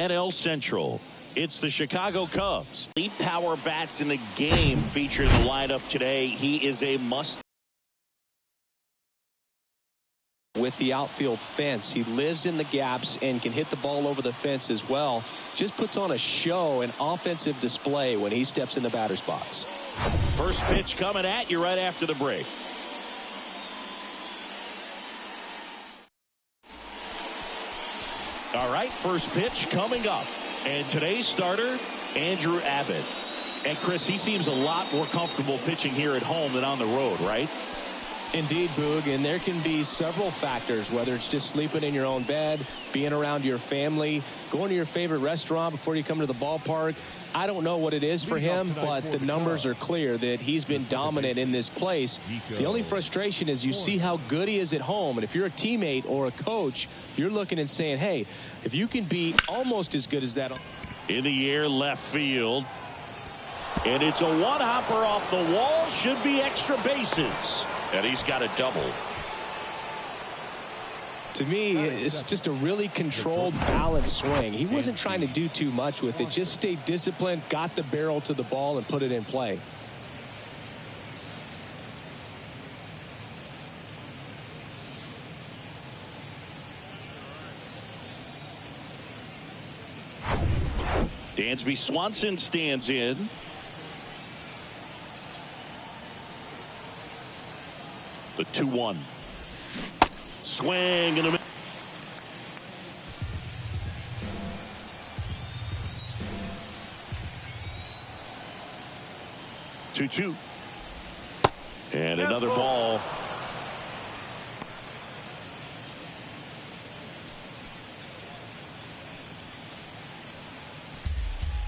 NL Central. It's the Chicago Cubs. Lead power bats in the game feature in the lineup today. He is a must. With the outfield fence, he lives in the gaps and can hit the ball over the fence as well. Just puts on a show, an offensive display when he steps in the batter's box. First pitch coming at you right after the break. All right, first pitch coming up. And today's starter, Andrew Abbott. And Chris, he seems a lot more comfortable pitching here at home than on the road, right? Indeed, Boog, and there can be several factors, whether it's just sleeping in your own bed, being around your family, going to your favorite restaurant before you come to the ballpark. I don't know what it is for him, but the numbers are clear that he's been dominant in this place. The only frustration is you see how good he is at home, and if you're a teammate or a coach, you're looking and saying, hey, if you can be almost as good as that. In the air, left field. And it's a one-hopper off the wall. Should be extra bases. And he's got a double. To me, it's just a really controlled, balanced swing. He wasn't trying to do too much with it. Just stayed disciplined, got the barrel to the ball, and put it in play. Dansby Swanson stands in. The 2-1. Swing and a miss. Two. And another ball.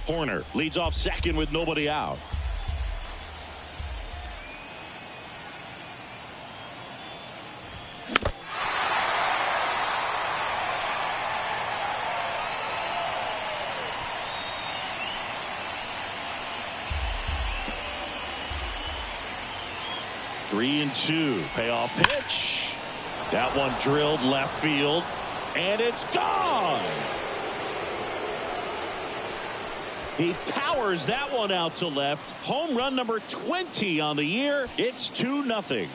Horner leads off second with nobody out. Three and two. Payoff pitch. That one drilled left field. And it's gone. He powers that one out to left. Home run number 20 on the year. It's 2-0.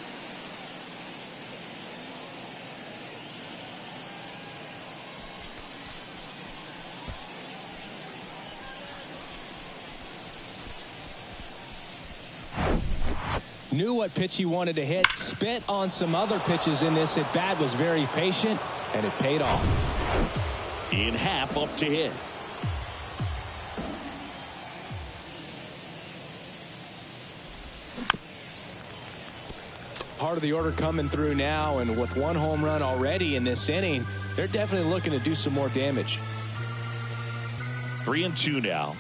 Knew what pitch he wanted to hit. Spent on some other pitches in this at bat. Was very patient, and it paid off. Ian Happ up to hit. Part of the order coming through now, and with one home run already in this inning, they're definitely looking to do some more damage. 3-2 now.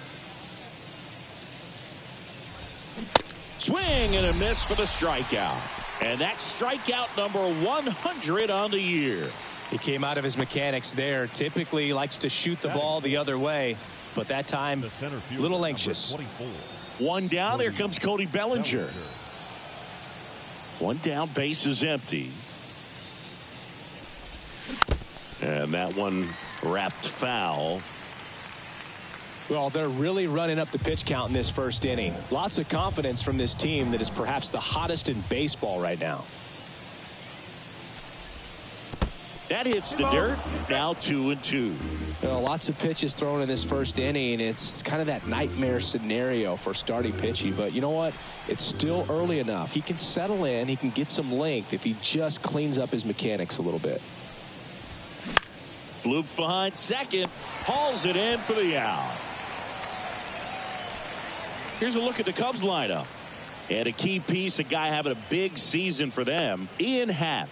Swing and a miss for the strikeout. And that's strikeout number 100 on the year. He came out of his mechanics there. Typically he likes to shoot the ball the other way, but that time a little anxious. One down. Here comes Cody Bellinger. One down, base is empty. And that one wrapped foul. Well, they're really running up the pitch count in this first inning. Lots of confidence from this team that is perhaps the hottest in baseball right now. That hits the dirt. Now 2-2. Well, lots of pitches thrown in this first inning. It's kind of that nightmare scenario for starting pitching. But you know what? It's still early enough. He can settle in. He can get some length if he just cleans up his mechanics a little bit. Bloop behind second. Hauls it in for the out. Here's a look at the Cubs lineup. And a key piece, a guy having a big season for them, Ian Happ.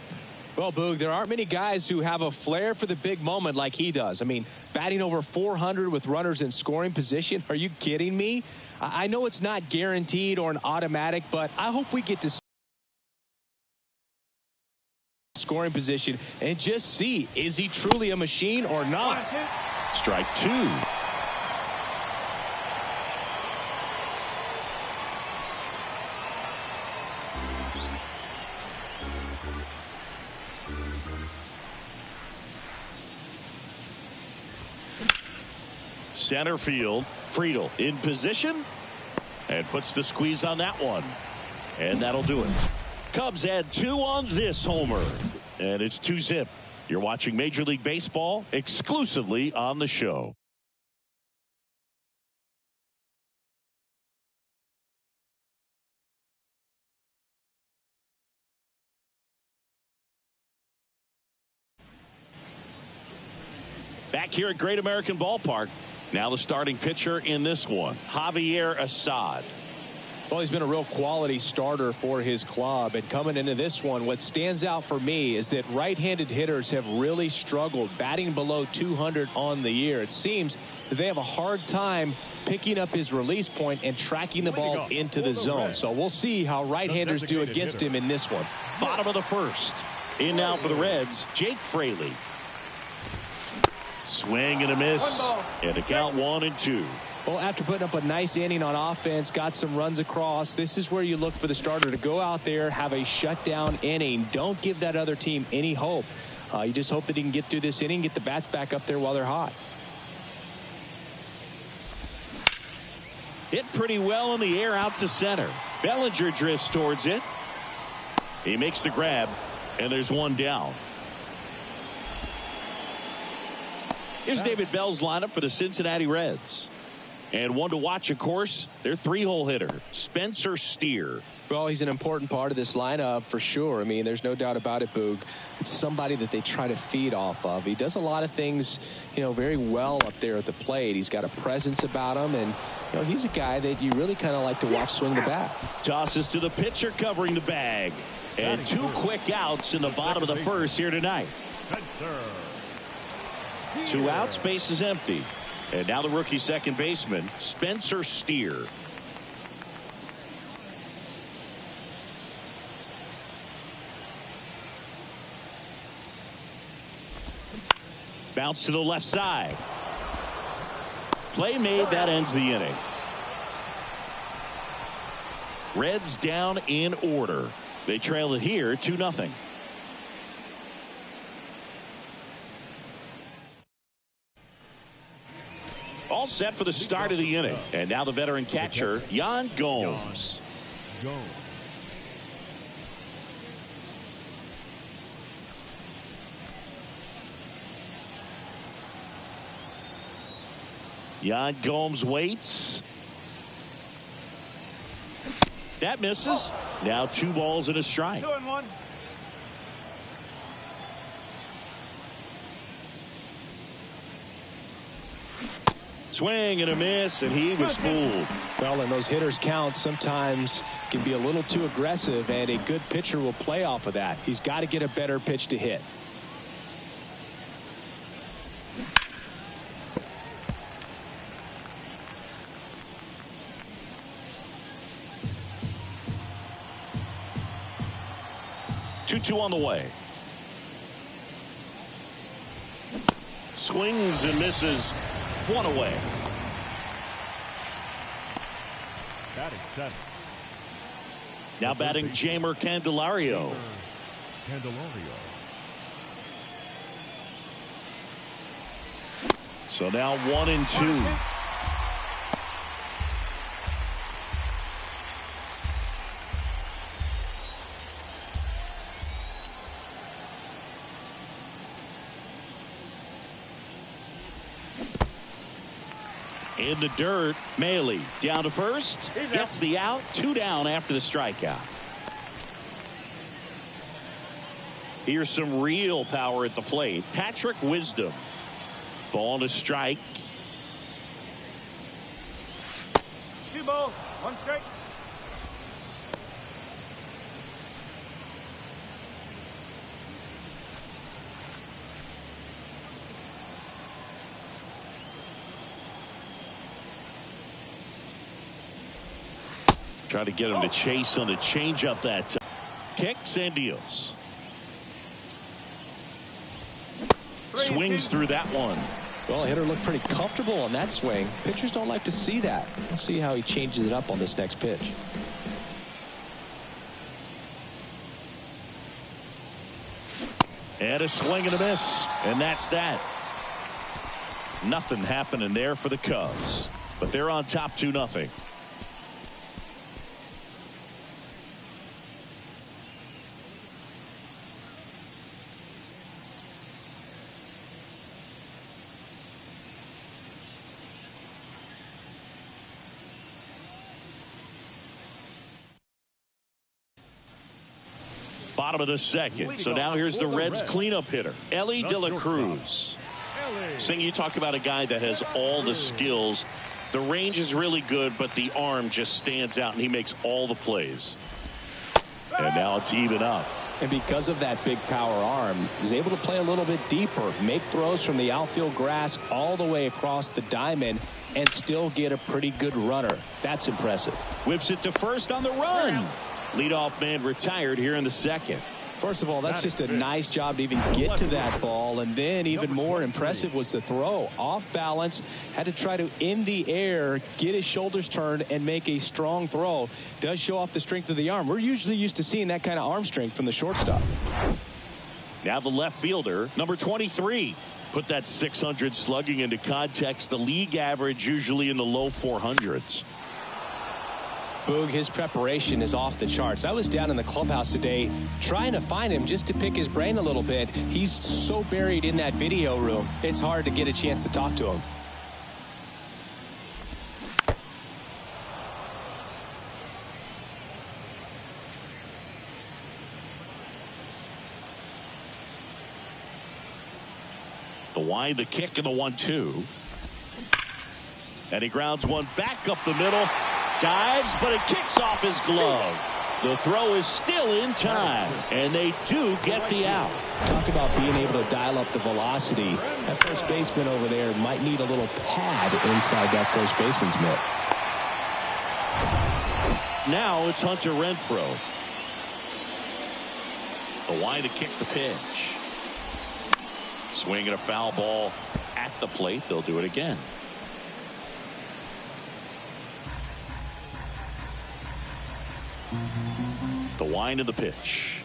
Well, Boog, there aren't many guys who have a flair for the big moment like he does. I mean, batting over 400 with runners in scoring position. Are you kidding me? I know it's not guaranteed or an automatic, but I hope we get to see scoring position and just see, is he truly a machine or not? Strike two. center field. Friedel in position and puts the squeeze on that one. And that'll do it. Cubs add 2 on this homer. And it's 2-zip. You're watching Major League Baseball exclusively on the show. Back here at Great American Ballpark. Now the starting pitcher in this one, Javier Assad. Well, he's been a real quality starter for his club. And coming into this one, what stands out for me is that right-handed hitters have really struggled, batting below 200 on the year. It seems that they have a hard time picking up his release point and tracking the ball into the zone. So we'll see how right-handers do against him in this one. Bottom of the first. In now for the Reds, Jake Fraley. Swing and a miss. And the count 1-2. Well, after putting up a nice inning on offense, got some runs across, this is where you look for the starter to go out there, have a shutdown inning. Don't give that other team any hope. You just hope that he can get through this inning, get the bats back up there while they're hot. Hit pretty well in the air out to center. Bellinger drifts towards it. He makes the grab, and there's one down. Here's David Bell's lineup for the Cincinnati Reds. And one to watch, of course, their 3-hole hitter, Spencer Steer. Well, he's an important part of this lineup for sure. I mean, there's no doubt about it, Boog. It's somebody that they try to feed off of. He does a lot of things, very well up there at the plate. He's got a presence about him, and, he's a guy that you really kind of like to watch swing the bat. Tosses to the pitcher covering the bag. And 2 quick outs in the bottom of the first here tonight. 2 outs, base is empty. And now the rookie second baseman, Spencer Steer. Bounce to the left side. Play made, that ends the inning. Reds down in order. They trail it here 2-0. All set for the start of the inning. And now the veteran catcher, Yan Gomes. Yan Gomes waits. That misses. Now 2 balls and a strike. 2-1. Swing and a miss, and he was fooled. Well, and those hitters' counts sometimes can be a little too aggressive, and a good pitcher will play off of that. He's got to get a better pitch to hit. Two on the way. Swings and misses. 1 away. Now batting Jeimer Candelario. So now 1-2. In the dirt, Maley down to first, gets the out, 2 down after the strikeout. Here's some real power at the plate. Patrick Wisdom. Ball to strike. 2 balls, 1 strike. Try to get him to chase on the changeup that time. Kicks and deals. Swings through that one. Well, the hitter looked pretty comfortable on that swing. Pitchers don't like to see that. We'll see how he changes it up on this next pitch. And a swing and a miss. And that's that. Nothing happening there for the Cubs, but they're on top 2-0. Bottom of the second. So now here's the Reds cleanup hitter, Ellie De La Cruz. Sing, you talk about a guy that has all the skills. The range is really good, but the arm just stands out, and he makes all the plays. And now it's even up. And because of that big power arm, he's able to play a little bit deeper, make throws from the outfield grass all the way across the diamond, and still get a pretty good runner. That's impressive. Whips it to first on the run. Leadoff man retired here in the second. First of all, that's just a nice job to even get to that ball. And then even more impressive was the throw. Off balance, had to try to, in the air, get his shoulders turned and make a strong throw. Does show off the strength of the arm. We're usually used to seeing that kind of arm strength from the shortstop. Now the left fielder, number 23. Put that 600 slugging into context. The league average usually in the low 400s. Boog, his preparation is off the charts. I was down in the clubhouse today trying to find him just to pick his brain a little bit. He's so buried in that video room, it's hard to get a chance to talk to him. The wide, the kick, and the 1-2. And he grounds one back up the middle. Dives, but it kicks off his glove. The throw is still in time, and they do get the out. Talk about being able to dial up the velocity. That first baseman over there might need a little pad inside that first baseman's mitt. Now it's Hunter Renfroe. The wide to kick the pitch. Swinging a foul ball at the plate. They'll do it again. The wind of the pitch.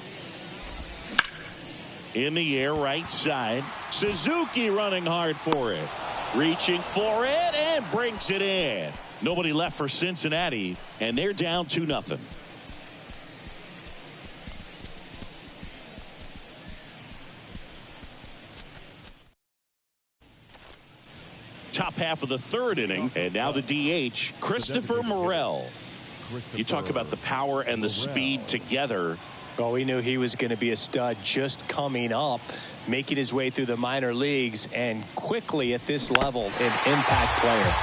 In the air, right side. Suzuki running hard for it. Reaching for it and brings it in. Nobody left for Cincinnati, and they're down 2-0. Top half of the third inning, and now the DH, Christopher Morel. You talk about the power and the speed together. Well, we knew he was going to be a stud just coming up, making his way through the minor leagues, and quickly at this level, an impact player.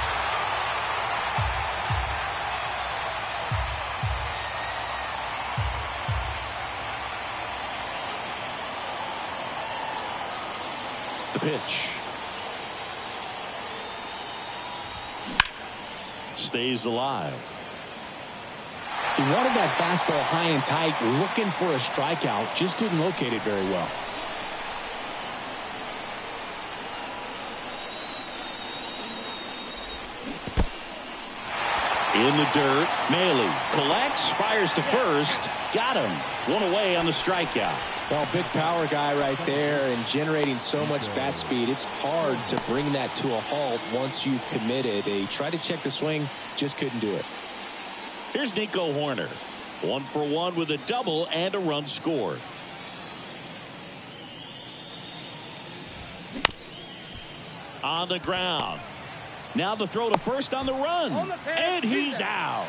The pitch. Stays alive. He wanted that fastball high and tight, looking for a strikeout, just didn't locate it very well. In the dirt, Maley collects, fires to first, got him. One away on the strikeout. Well, big power guy right there and generating so much bat speed. It's hard to bring that to a halt once you've committed. They tried to check the swing, just couldn't do it. Here's Nico Horner. 1 for 1 with a double and a run scored. On the ground. Now the throw to first on the run. And he's out.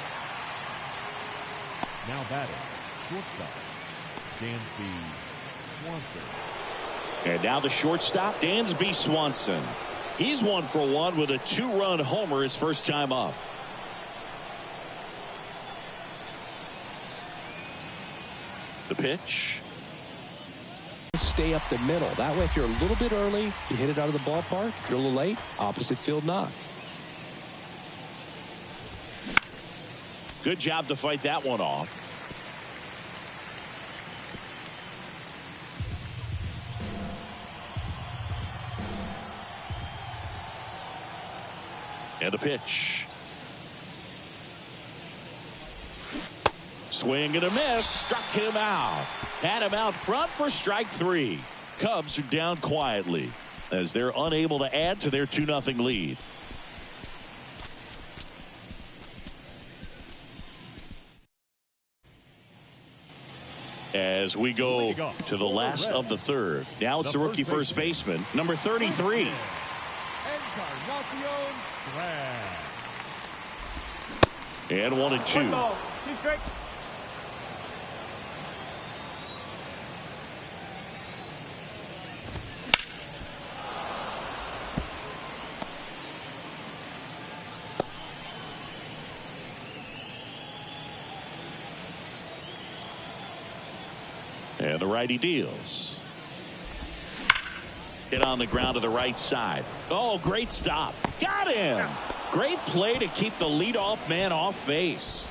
Now batting, shortstop, Dansby Swanson. And now the shortstop, Dansby Swanson. He's 1 for 1 with a 2-run homer his first time up. The pitch. Stay up the middle. That way, if you're a little bit early, you hit it out of the ballpark. If you're a little late, opposite field knock. Good job to fight that one off. And the pitch. Swing and a miss. Struck him out. Had him out front for strike 3. Cubs are down quietly. as they're unable to add to their 2-0 lead. As we go to the last of the third. Now it's the rookie first baseman, number 33. And 1-2. 1 ball, 2 strikes. And the righty deals. Hit on the ground to the right side. Oh, great stop. Got him. Great play to keep the leadoff man off base.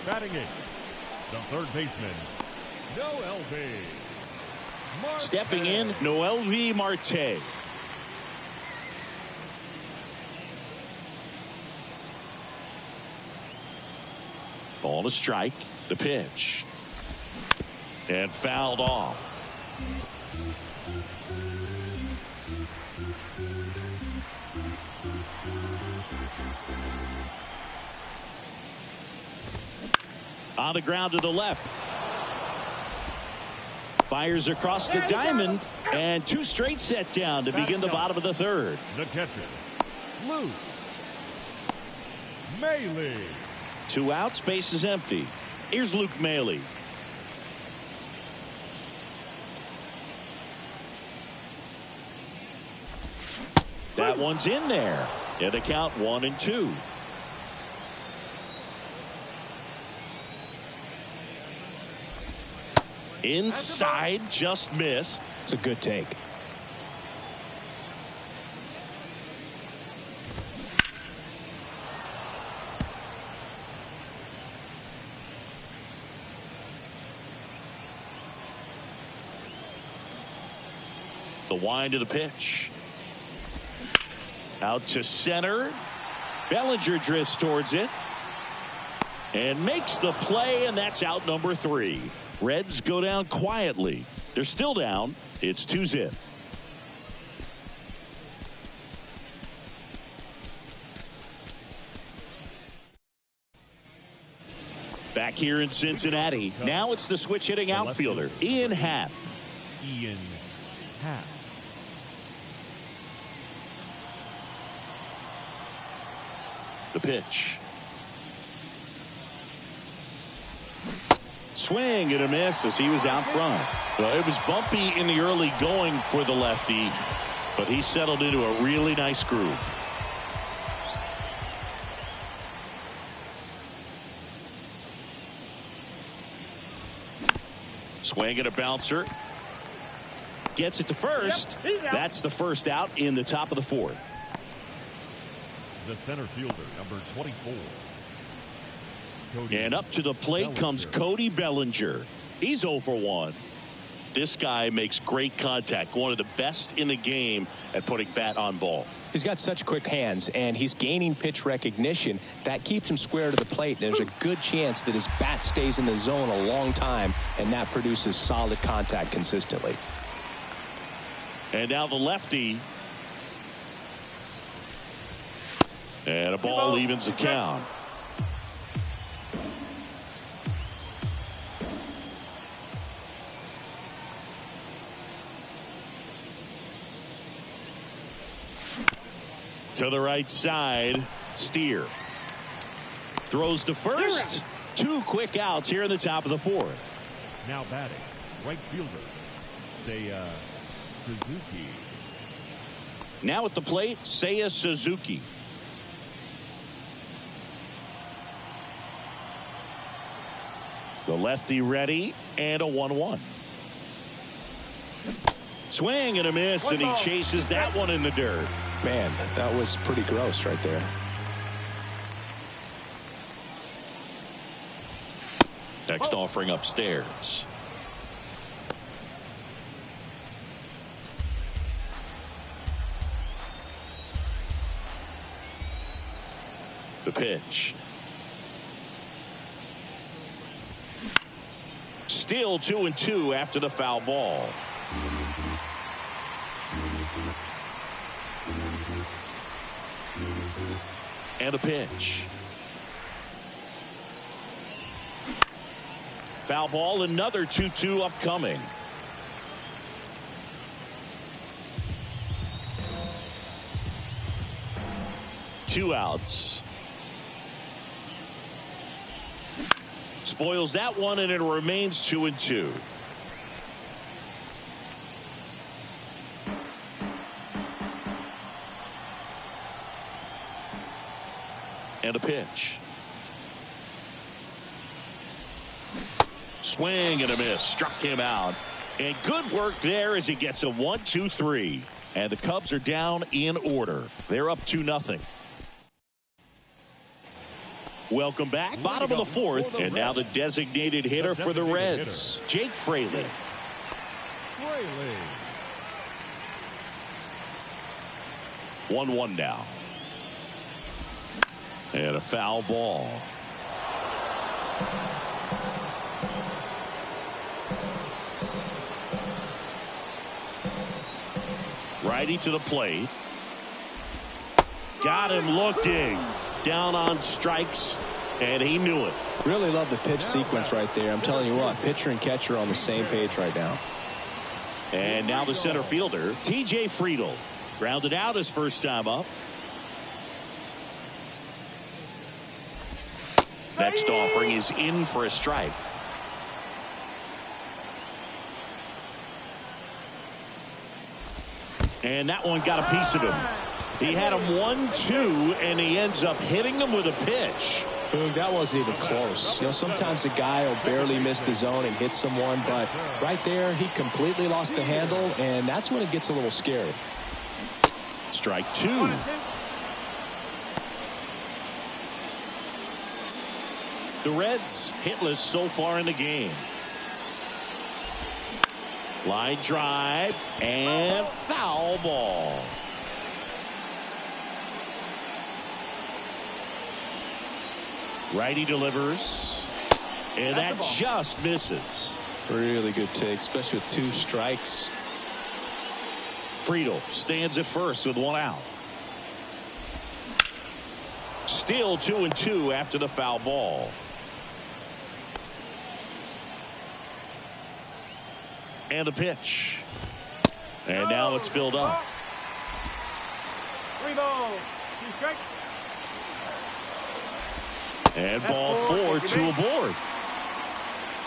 Batting it, the third baseman, Noel V. Marte. Stepping in, Noel V. Marte. Ball to strike. The pitch. And fouled off. On the ground to the left. Fires across the diamond. And 2 straight set down to begin the bottom of the third. The catcher, Luke Maile. 2 outs, base is empty. Here's Luke Maile. That one's in there. And the count 1-2. Inside, just missed. It's a good take. The wind of the pitch. Out to center. Bellinger drifts towards it. And makes the play, and that's out number 3. Reds go down quietly. They're still down. It's 2-0. Back here in Cincinnati. Now it's the switch hitting outfielder, Ian Happ. Ian Happ. The pitch. Swing and a miss as he was out front. Well, it was bumpy in the early going for the lefty, but he settled into a really nice groove. Swing and a bouncer. Gets it to first. That's the first out in the top of the fourth. The center fielder, number 24. And up to the plate comes Cody Bellinger. He's 0 for 1. This guy makes great contact. One of the best in the game at putting bat on ball. He's got such quick hands, and he's gaining pitch recognition. That keeps him square to the plate. There's a good chance that his bat stays in the zone a long time, and that produces solid contact consistently. And now the lefty. And a ball evens the count. To the right side, Steer. Throws to first. 2 quick outs here in the top of the fourth. Now batting, right fielder, Seiya Suzuki. Now at the plate, Seiya Suzuki. The lefty ready, and a 1-1. Swing and a miss, and he chases that one in the dirt. Man, that was pretty gross right there. Next offering upstairs. The pitch. Still 2-2 after the foul ball. And a pitch. Foul ball, another 2-2 upcoming. Two outs. Spoils that one, and it remains 2-2. And a pitch. Swing and a miss. Struck him out. And good work there as he gets a 1-2-3. And the Cubs are down in order. They're up 2-0. Welcome back. Bottom of the fourth. And now the designated hitter for the Reds, Jake Fraley. 1-1 now. And a foul ball. Righty to the plate. Got him looking. Down on strikes, and he knew it. Really love the pitch sequence right there. I'm telling you what, pitcher and catcher are on the same page right now. And now the center fielder, T.J. Friedel. Grounded out his first time up. Next offering is in for a strike. And that one got a piece of him. He had him 1-2, and he ends up hitting him with a pitch. Boog, that wasn't even close. You know, sometimes a guy will barely miss the zone and hit someone, but right there, he completely lost the handle, and that's when it gets a little scary. Strike two. The Reds hitless so far in the game. Line drive and foul ball. Righty delivers, and that just misses. Really good take, especially with two strikes. Friedel stands at first with one out. Still 2-2 after the foul ball. And the pitch. And now it's filled up. 3 balls, 2 strikes. And ball 4, 2 aboard.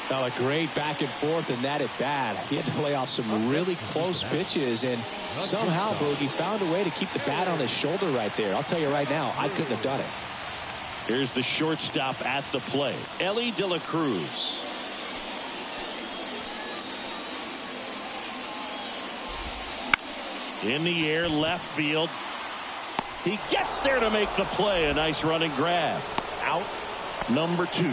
Now a great back and forth in that at bat. He had to lay off some really close pitches, and somehow Boogie found a way to keep the bat on his shoulder right there. I'll tell you right now, I couldn't have done it. Here's the shortstop at the plate, Ellie De La Cruz. In the air, left field. He gets there to make the play. A nice running grab. Out number 2.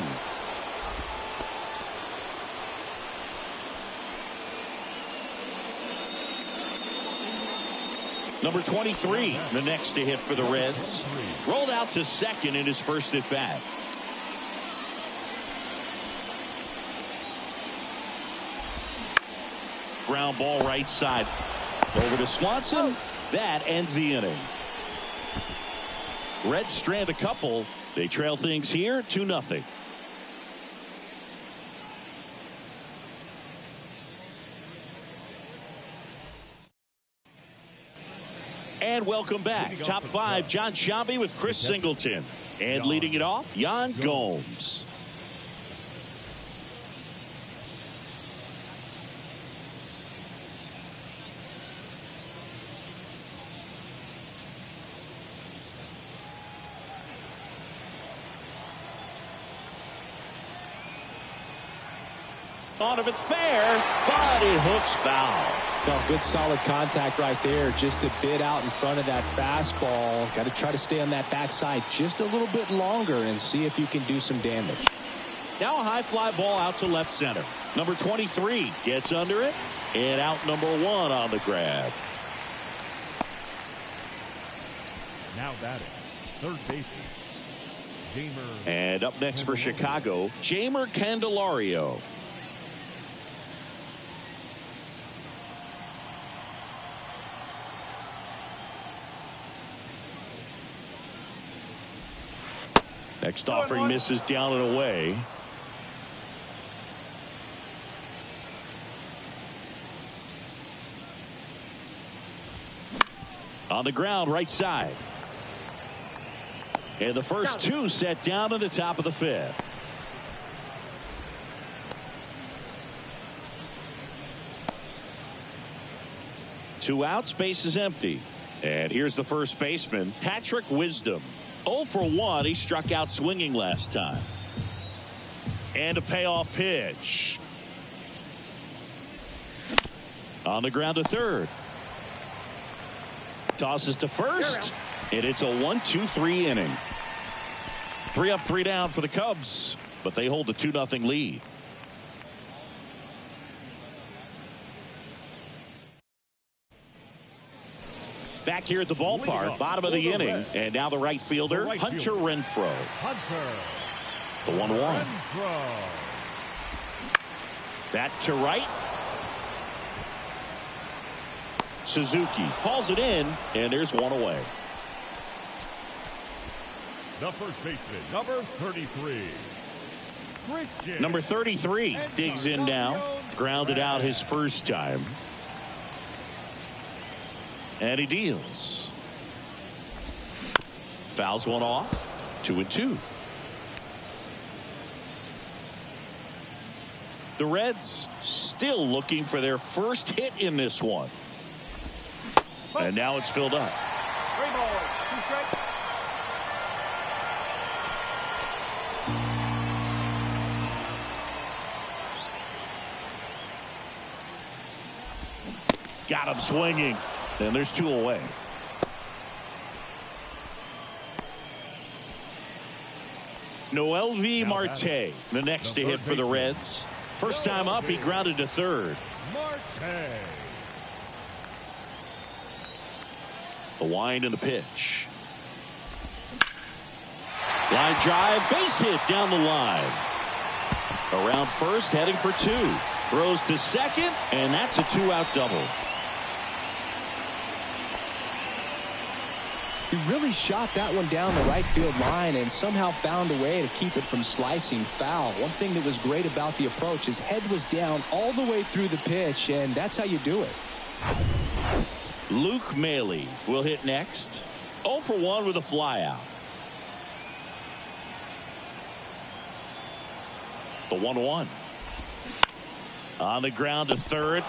Number 23, the next to hit for the Reds. Rolled out to second in his first at bat. Ground ball right side. Over to Swanson. That ends the inning. Reds strand a couple. They trail things here 2-0. And welcome back. Top 5, John Shambi with Chris Singleton. And leading it off, Yan Gomes. On if it's fair, but it hooks foul. No, good solid contact right there, just a bit out in front of that fastball. Got to try to stay on that backside just a little bit longer and see if you can do some damage. Now a high fly ball out to left center. Number 23 gets under it, and out number 1 on the grab. Now batting, third baseman, Jamer. And up next for Chicago, Jamer Candelario. Next offering misses down and away. On the ground, right side. And the first two set down in the top of the fifth. Two outs, base is empty. And here's the first baseman, Patrick Wisdom. 0 for 1. He struck out swinging last time. And a payoff pitch. On the ground to third. Tosses to first. And it's a 1-2-3 inning. 3 up, 3 down for the Cubs. But they hold a 2-0 lead. Back here at the ballpark, bottom of the inning, and now the right fielder, Hunter Renfroe. The 1-1. That to right. Suzuki hauls it in, and there's one away. The first baseman, number 33. Number 33 digs in now. Grounded out his first time. And he deals. Fouls one off. 2-2. The Reds still looking for their first hit in this one. And now it's filled up. 3 balls, 2 strikes. Got him swinging. And there's 2 away. Noelvi Marte, the next to hit for the Reds. First time up, he grounded to third. The wind and the pitch. Line drive, base hit down the line. Around first, heading for 2. Throws to second, and that's a 2-out double. He really shot that one down the right field line and somehow found a way to keep it from slicing foul. One thing that was great about the approach, his head was down all the way through the pitch, and that's how you do it. Luke Maile will hit next. 0 for 1 with a flyout. The 1-1. On the ground to third.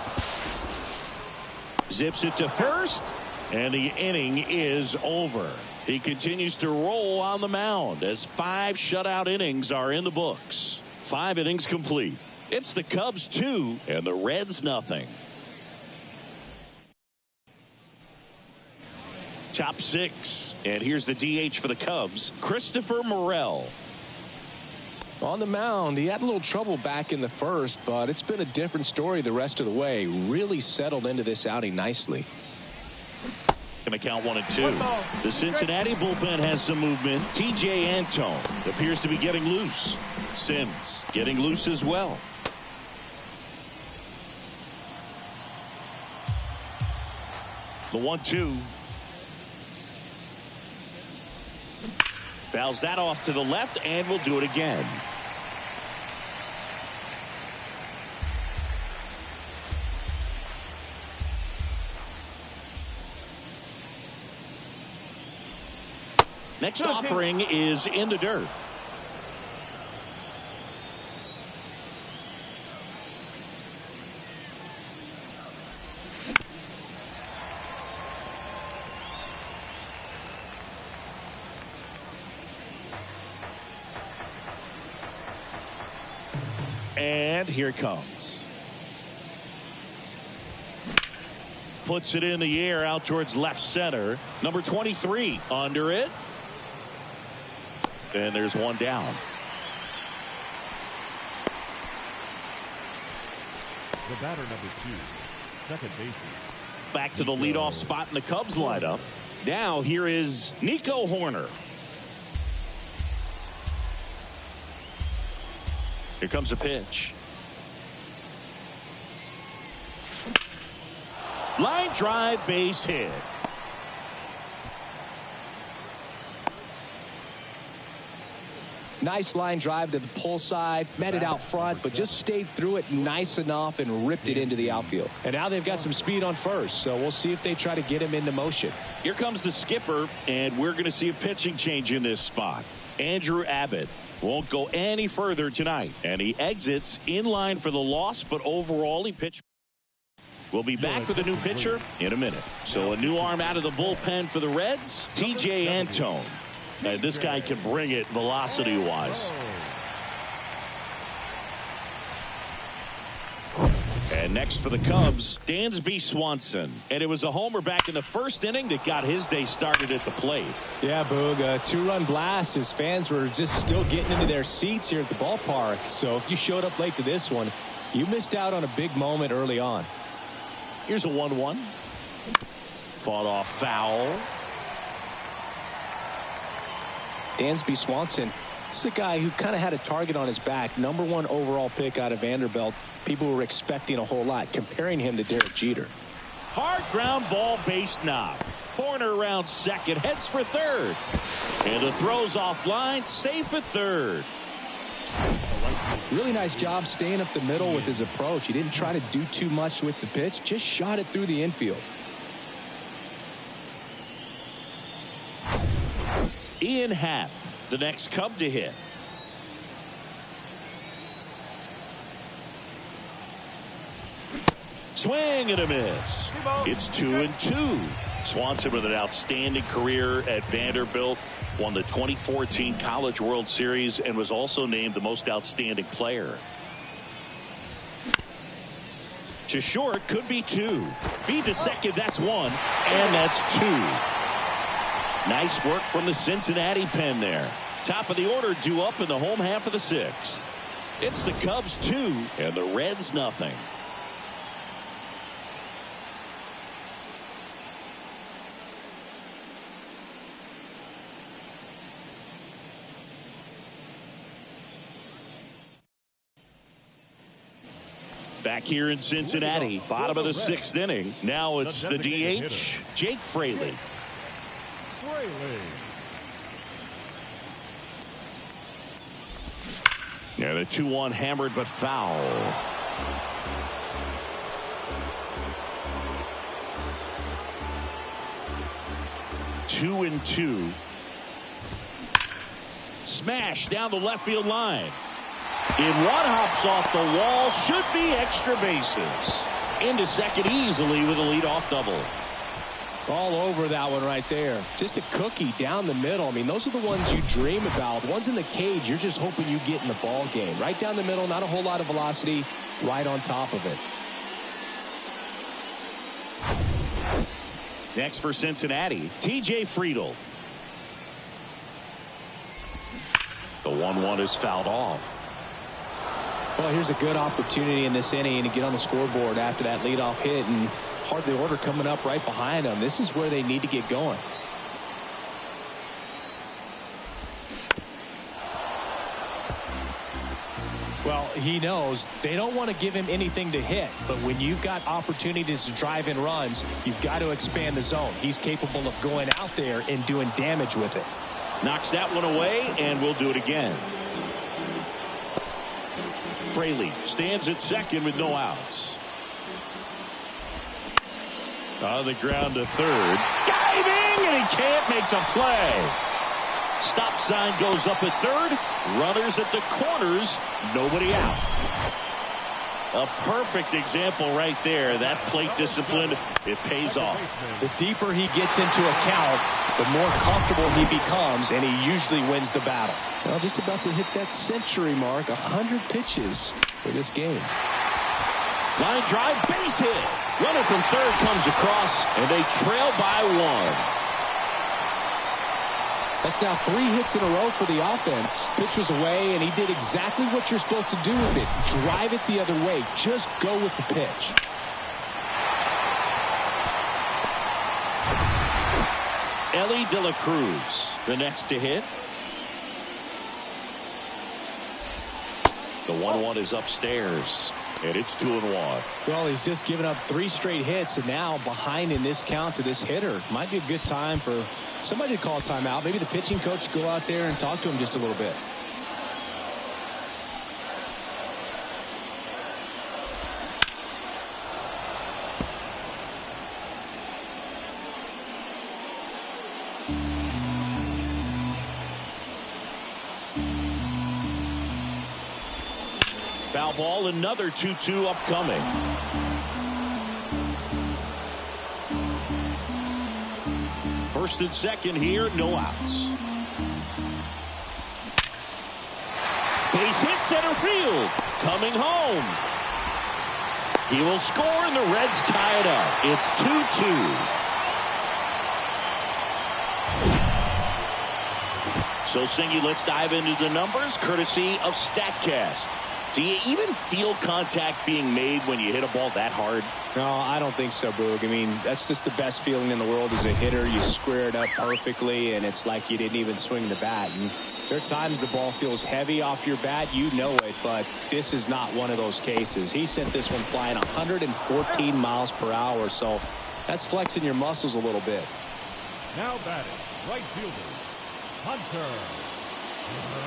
Zips it to first. And the inning is over. He continues to roll on the mound as 5 shutout innings are in the books. 5 innings complete. It's the Cubs 2 and the Reds nothing. Top 6. And here's the DH for the Cubs, Christopher Morel. On the mound, he had a little trouble back in the first, but it's been a different story the rest of the way. Really settled into this outing nicely. Going to count 1 and 2. The Cincinnati bullpen has some movement. TJ Antone appears to be getting loose. Sims getting loose as well. The 1-2. Fouls that off to the left, and will do it again. Next offering is in the dirt. And here it comes. Puts it in the air out towards left center. Number 23 under it. And there's one down. The batter, number 2, second baseman. Back to the leadoff spot in the Cubs lineup. Now here is Nico Horner. Here comes a pitch. Line drive, base hit. Nice line drive to the pull side, met it out front, but just stayed through it nice enough and ripped it into the outfield. And now they've got some speed on first, so we'll see if they try to get him into motion. Here comes the skipper, and we're going to see a pitching change in this spot. Andrew Abbott won't go any further tonight, and he exits in line for the loss, but overall he pitched. We'll be back with a new pitcher in a minute. So a new arm out of the bullpen for the Reds, TJ Antone. This guy can bring it velocity-wise. And next for the Cubs, Dansby Swanson. And it was a homer back in the first inning that got his day started at the plate. Yeah, Boog, a two-run blast. His fans were just still getting into their seats here at the ballpark. So if you showed up late to this one, you missed out on a big moment early on. Here's a 1-1. Fought off foul. Dansby Swanson, this is a guy who kind of had a target on his back. #1 overall pick out of Vanderbilt. People were expecting a whole lot, comparing him to Derek Jeter. Hard ground ball, base knob. Corner around second, heads for third. And the throw's offline, safe at third. Really nice job staying up the middle with his approach. He didn't try to do too much with the pitch, just shot it through the infield. Ian Happ, the next Cub to hit. Swing and a miss. It's 2-2. Swanson with an outstanding career at Vanderbilt. Won the 2014 College World Series and was also named the most outstanding player. To short, could be 2. Feed to second, that's 1. And that's 2. Nice work from the Cincinnati pen there. Top of the order due up in the home half of the 6th. It's the Cubs 2 and the Reds nothing. Back here in Cincinnati, bottom of the 6th inning. Now it's the DH, Jake Fraley. Yeah, the 2-1 hammered but foul. Two and 2. Smash down the left field line. In one, hops off the wall, should be extra bases. Into second easily with a leadoff double. All over that one right there. Just a cookie down the middle. I mean, those are the ones you dream about. Ones in the cage, you're just hoping you get in the ball game. Right down the middle, not a whole lot of velocity, right on top of it. Next for Cincinnati, TJ Friedl. The 1-1 is fouled off. Well, here's a good opportunity in this inning to get on the scoreboard after that leadoff hit, and hardly order coming up right behind them. This is where they need to get going. Well, he knows they don't want to give him anything to hit, but when you've got opportunities to drive in runs, you've got to expand the zone. He's capable of going out there and doing damage with it. Knocks that one away, and we'll do it again. Fraley stands at second with no outs. On the ground to third. Diving, and he can't make the play. Stop sign goes up at third. Runners at the corners. Nobody out. A perfect example right there. That plate discipline, it pays off. The deeper he gets into a count, the more comfortable he becomes, and he usually wins the battle. Well, just about to hit that century mark, 100 pitches for this game. Line drive, base hit. Runner from third comes across, and they trail by 1. That's now 3 hits in a row for the offense. Pitch was away, and he did exactly what you're supposed to do with it. Drive it the other way. Just go with the pitch. Ellie De La Cruz, the next to hit. The 1-1 is upstairs, and it's 2-1. Well, he's just given up 3 straight hits, and now behind in this count to this hitter. Might be a good time for somebody to call a timeout. Maybe the pitching coach go out there and talk to him just a little bit. Foul ball, another 2-2 upcoming. First and second here, no outs. Base hit center field. Coming home. He will score and the Reds tie it up. It's 2-2. So, Singy, let's dive into the numbers courtesy of StatCast. Do you even feel contact being made when you hit a ball that hard? No, I don't think so, Boog. I mean, that's just the best feeling in the world as a hitter. You square it up perfectly, and it's like you didn't even swing the bat. And there are times the ball feels heavy off your bat. You know it, but this is not one of those cases. He sent this one flying 114 miles per hour, so that's flexing your muscles a little bit. Now batting, right fielder, Hunter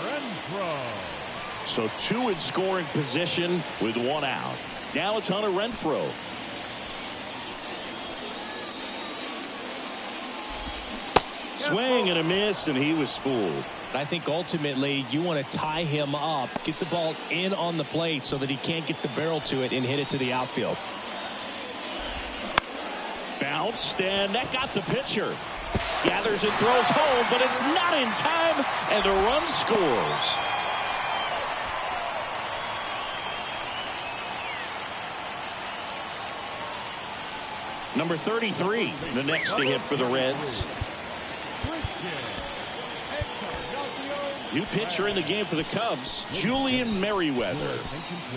Renfroe. So 2 in scoring position with 1 out. Now it's Hunter Renfroe. Swing and a miss, and he was fooled. I think ultimately you want to tie him up, get the ball in on the plate so that he can't get the barrel to it and hit it to the outfield. Bounced, and that got the pitcher. Gathers and throws home, but it's not in time, and the run scores. Number 33, the next to hit for the Reds. New pitcher in the game for the Cubs, Julian Merriweather.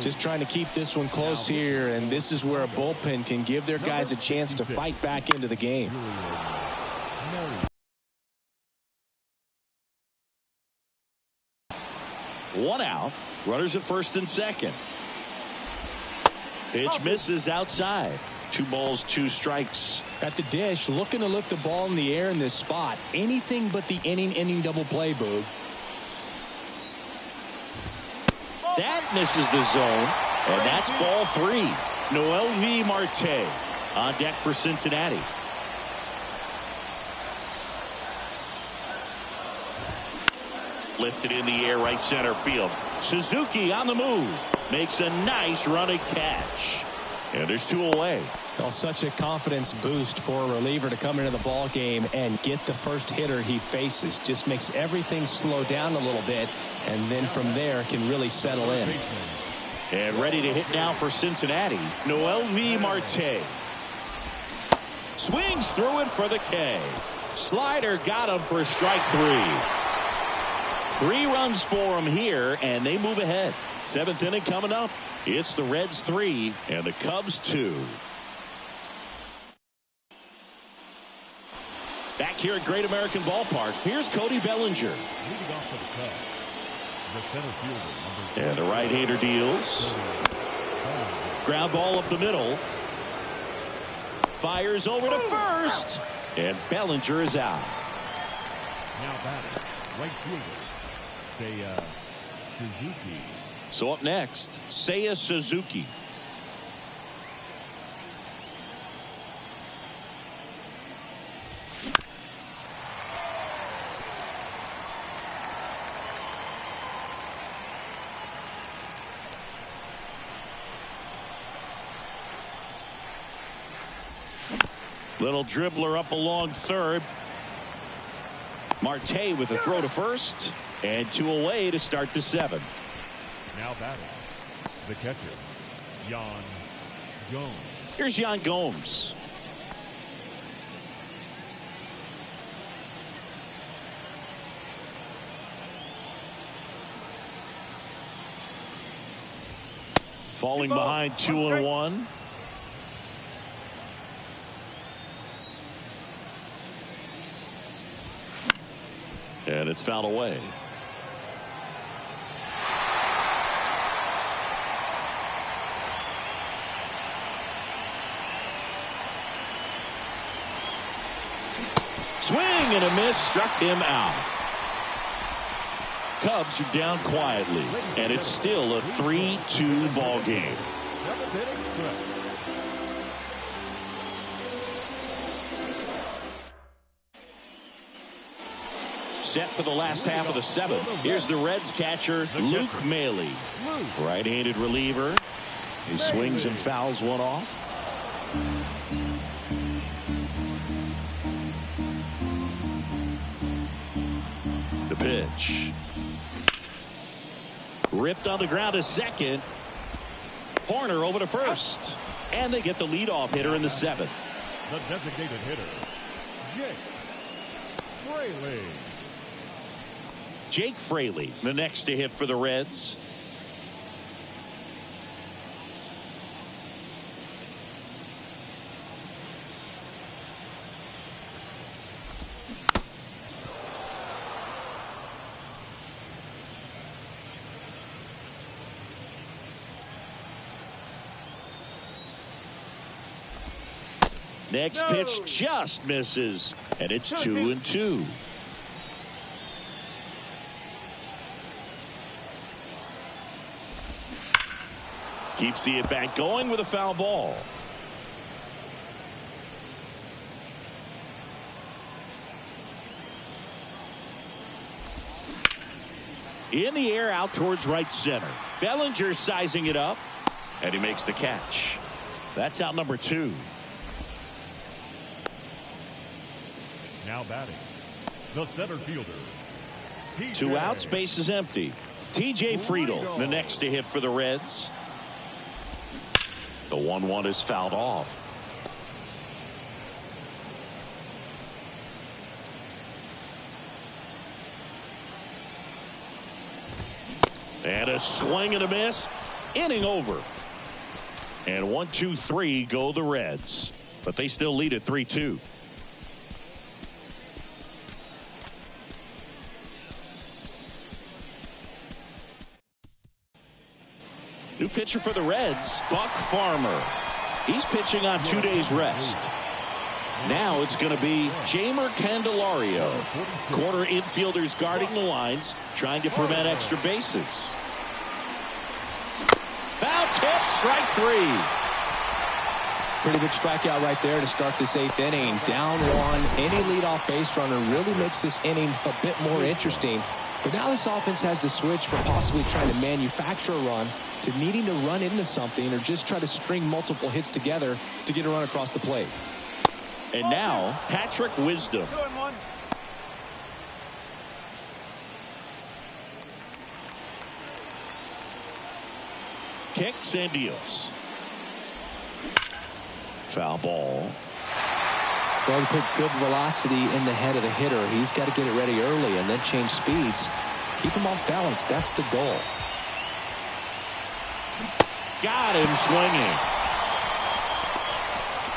Just trying to keep this one close here, and this is where a bullpen can give their guys a chance to fight back into the game. One out, runners at first and second. Pitch misses outside. 2 balls, 2 strikes. At the dish, looking to lift the ball in the air in this spot. Anything but the inning double play, Boog. That misses the zone, and that's ball 3. Noelvi Marte on deck for Cincinnati. Lifted in the air, right center field. Suzuki on the move. Makes a nice running catch. And there's 2 away. Well, such a confidence boost for a reliever to come into the ball game and get the first hitter he faces. Just makes everything slow down a little bit, and then from there can really settle in. And ready to hit now for Cincinnati, Noelvi Marte. Swings through it for the K. Slider got him for strike 3. 3 runs for him here, and they move ahead. 7th inning coming up. It's the Reds 3 and the Cubs 2. Back here at Great American Ballpark, here's Cody Bellinger. Leading off for the Cubs, the center fielder, and the right-hander deals. Ground ball up the middle. Fires over to first, and Bellinger is out. Now batting, right fielder, Seiya Suzuki. So up next, Seiya Suzuki. Little dribbler up along third. Marte with a throw to first, and 2 away to start the 7th. Now batting, the catcher, Yan Gomes. Here's Yan Gomes. Falling behind 2-1. And it's fouled away. Swing and a miss, struck him out. Cubs are down quietly, and it's still a 3-2 ball game. set for the last half of the seventh. Here's the Reds catcher, Luke Maley. Right-handed reliever. He swings and fouls one off. The pitch. Ripped on the ground to second. Horner over to first. And they get the leadoff hitter in the seventh. The designated hitter, Jake Fraley. Jake Fraley, the next to hit for the Reds. Next pitch just misses, and it's 2-2. Keeps the at-bat going with a foul ball. In the air out towards right center. Bellinger sizing it up, and he makes the catch. That's out number 2. Now batting, the center fielder. 2 outs, base is empty. TJ Friedl, the next to hit for the Reds. The 1-1 is fouled off. And a swing and a miss. Inning over. And 1-2-3 go the Reds. But they still lead at 3-2. New pitcher for the Reds, Buck Farmer. He's pitching on 2 days rest. Now it's going to be Jeimer Candelario. Corner infielders guarding the lines, trying to prevent extra bases. Foul tip, strike 3. Pretty big strikeout right there to start this 8th inning. Down 1. Any leadoff base runner really makes this inning a bit more interesting. But now this offense has to switch from possibly trying to manufacture a run to needing to run into something or just try to string multiple hits together to get a run across the plate. And now Patrick Wisdom. 2-1. Kicks and deals. Foul ball. Well, to put good velocity in the head of the hitter, he's got to get it ready early and then change speeds. Keep him off balance. That's the goal. Got him swinging.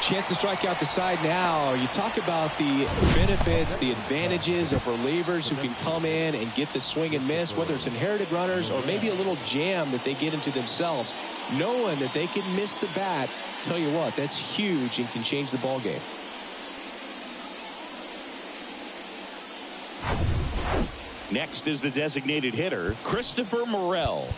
Chance to strike out the side now. You talk about the benefits, the advantages of relievers who can come in and get the swing and miss, whether it's inherited runners or maybe a little jam that they get into themselves. Knowing that they can miss the bat, tell you what, that's huge and can change the ball game. Next is the designated hitter, Christopher Morel.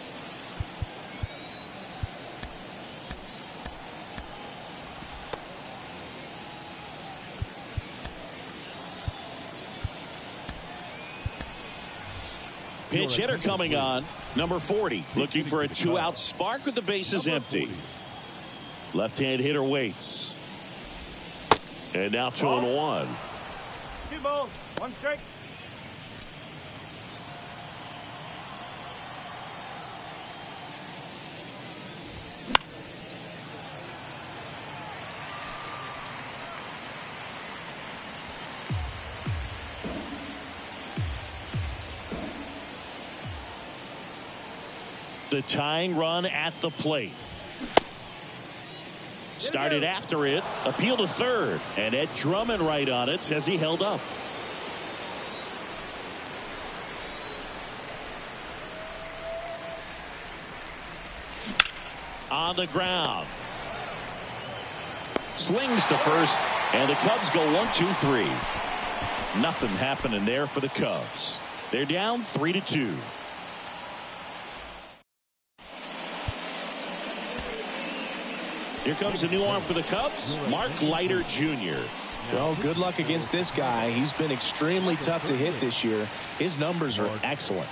Pinch hitter coming on, number 40, looking for a 2-out spark with the bases empty. Left-hand hitter waits. And now 2-1. 2 balls, 1 strike. The tying run at the plate. Started after it, appeal to third, and Ed Drummond right on it, says he held up. On the ground. Slings to first, and the Cubs go 1-2-3. Nothing happening there for the Cubs. They're down 3-2. Here comes a new arm for the Cubs, Mark Leiter Jr. Well, good luck against this guy. He's been extremely tough to hit this year. His numbers are excellent.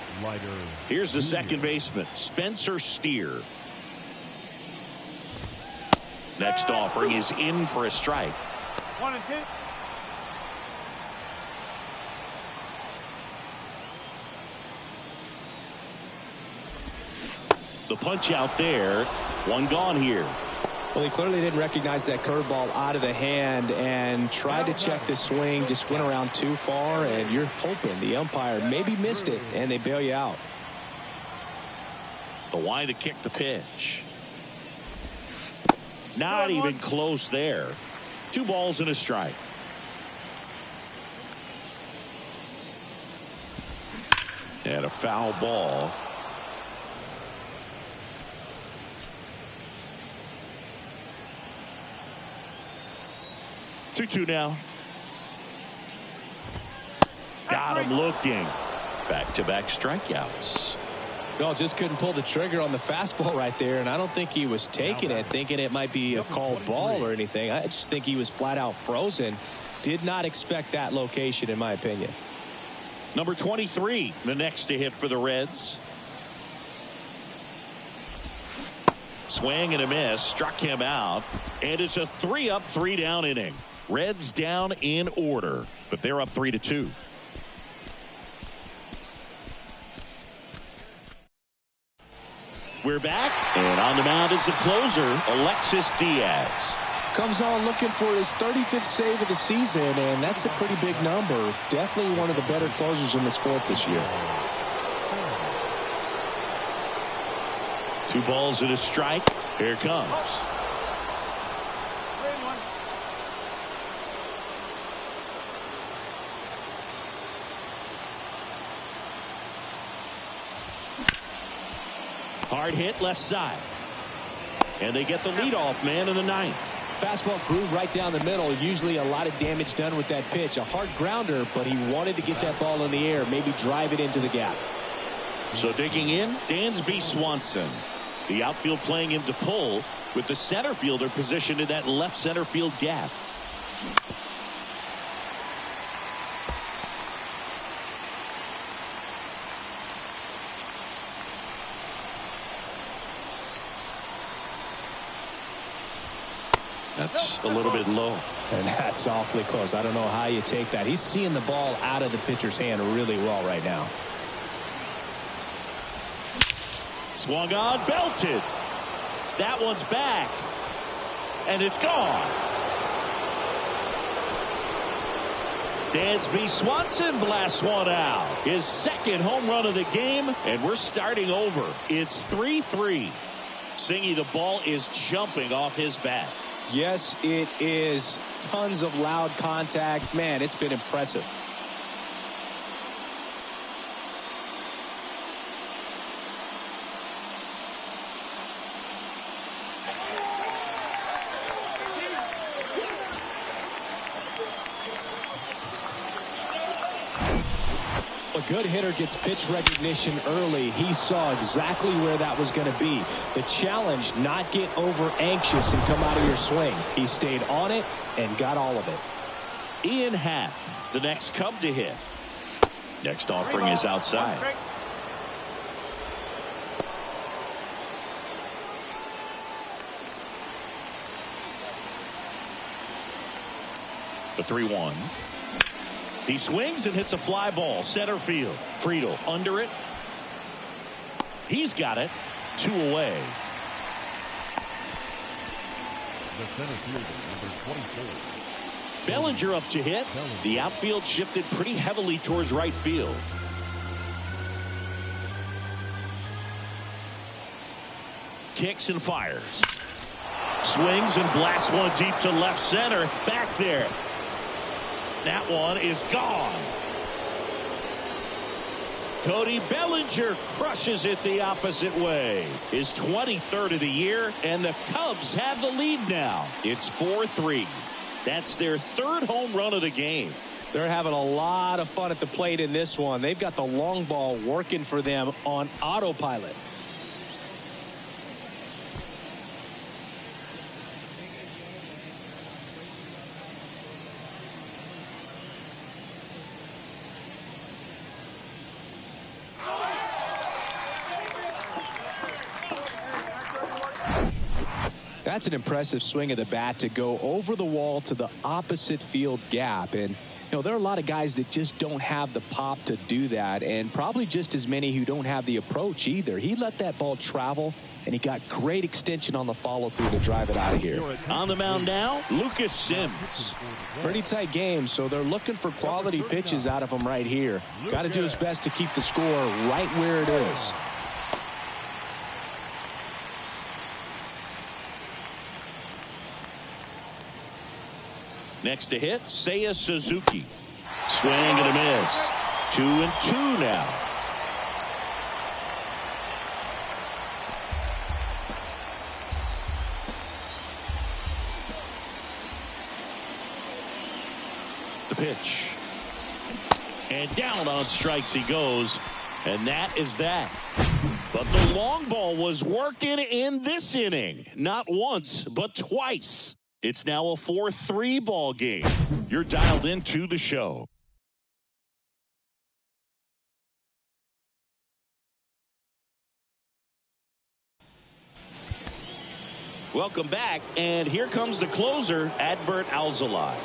Here's the second baseman, Spencer Steer. Next offering is in for a strike. 1 and 2. The punch out there. One gone here. Well, he clearly didn't recognize that curveball out of the hand and tried to check the swing, just went around too far, and you're hoping the umpire maybe missed it, and they bail you out. The line to kick the pitch. Not even close there. 2 balls and a strike. And a foul ball. Two now. Got him looking. Back-to-back strikeouts. No, just couldn't pull the trigger on the fastball right there, and I don't think he was taking it, thinking it might be a called ball or anything. I just think he was flat out frozen. Did not expect that location, in my opinion. Number 23, the next to hit for the Reds. Swing and a miss, struck him out, and it's a 3-up, 3-down inning. Reds down in order, but they're up 3-2. We're back, and on the mound is the closer, Alexis Diaz. Comes on looking for his 35th save of the season, and that's a pretty big number. Definitely one of the better closers in the sport this year. 2 balls and a strike. Here it comes. Hard hit left side. And they get the leadoff man in the 9th. Fastball groove right down the middle. Usually a lot of damage done with that pitch. A hard grounder, but he wanted to get that ball in the air, maybe drive it into the gap. So digging in, Dansby Swanson. The outfield playing him to pull with the center fielder positioned in that left center field gap. That's a little bit low. And that's awfully close. I don't know how you take that. He's seeing the ball out of the pitcher's hand really well right now. Swung on, belted. That one's back. And it's gone. Dansby Swanson blasts one out. His second home run of the game, and we're starting over. It's 3-3. Singy, the ball is jumping off his bat. Yes, it is. Tons of loud contact. Man, it's been impressive. A good hitter gets pitch recognition early. He saw exactly where that was going to be. The challenge, not get over anxious and come out of your swing. He stayed on it and got all of it. Ian Happ, the next Cub to hit. Next offering is outside. The 3-1. He swings and hits a fly ball, center field. Friedel under it. He's got it. 2 away. The center fielder, number 24. Bellinger up to hit. The outfield shifted pretty heavily towards right field. Kicks and fires. Swings and blasts one deep to left center. Back there. That one is gone. Cody Bellinger crushes it the opposite way. His 23rd of the year, and the Cubs have the lead now. It's 4-3. That's their 3rd home run of the game. They're having a lot of fun at the plate in this one. They've got the long ball working for them on autopilot. That's an impressive swing of the bat to go over the wall to the opposite field gap. And, there are a lot of guys that just don't have the pop to do that, and probably just as many who don't have the approach either. He let that ball travel, and he got great extension on the follow-through to drive it out of here. On the mound now, Lucas Sims. Pretty tight game, so they're looking for quality pitches out of him right here. Got to do his best to keep the score right where it is. Next to hit, Seiya Suzuki. Swing and a miss. 2-2 now. The pitch. And down on strikes he goes. And that is that. But the long ball was working in this inning. Not once, but twice. It's now a 4-3 ball game. You're dialed into the show. Welcome back, and here comes the closer, Adbert Alzolay.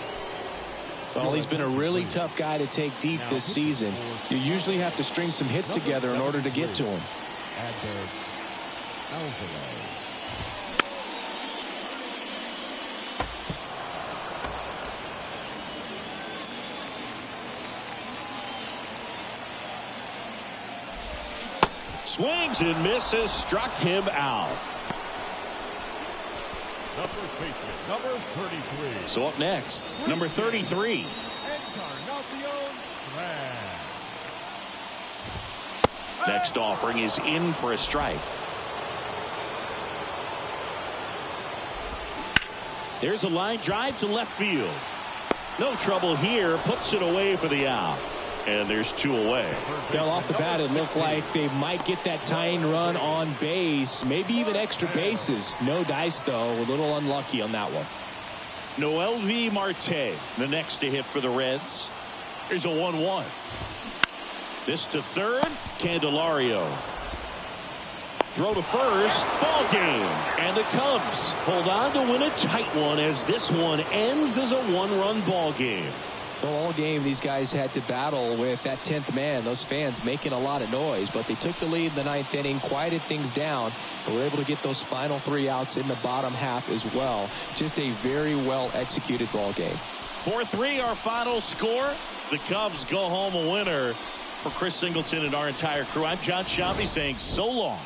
Well, he's been a really tough guy to take deep this season. You usually have to string some hits together in order to get to him. Adbert Alzolay. Swings and misses, struck him out. The first baseman, number 33. So up next, number 33. Next offering is in for a strike. There's a line drive to left field. No trouble here, puts it away for the out. And there's 2 away. Well, off the bat, it looked like they might get that tying run on base, maybe even extra bases. No dice, though. A little unlucky on that one. Noel V. Marte, the next to hit for the Reds. Here's a 1-1. This to third, Candelario. Throw to first, ball game. And the Cubs hold on to win a tight one as this one ends as a 1-run ball game. Well, all game, these guys had to battle with that 10th man. Those fans making a lot of noise, but they took the lead in the 9th inning, quieted things down, and were able to get those final 3 outs in the bottom half as well. Just a very well executed ball game. 4-3 our final score. The Cubs go home a winner. For Chris Singleton and our entire crew, I'm John Shambi saying so long.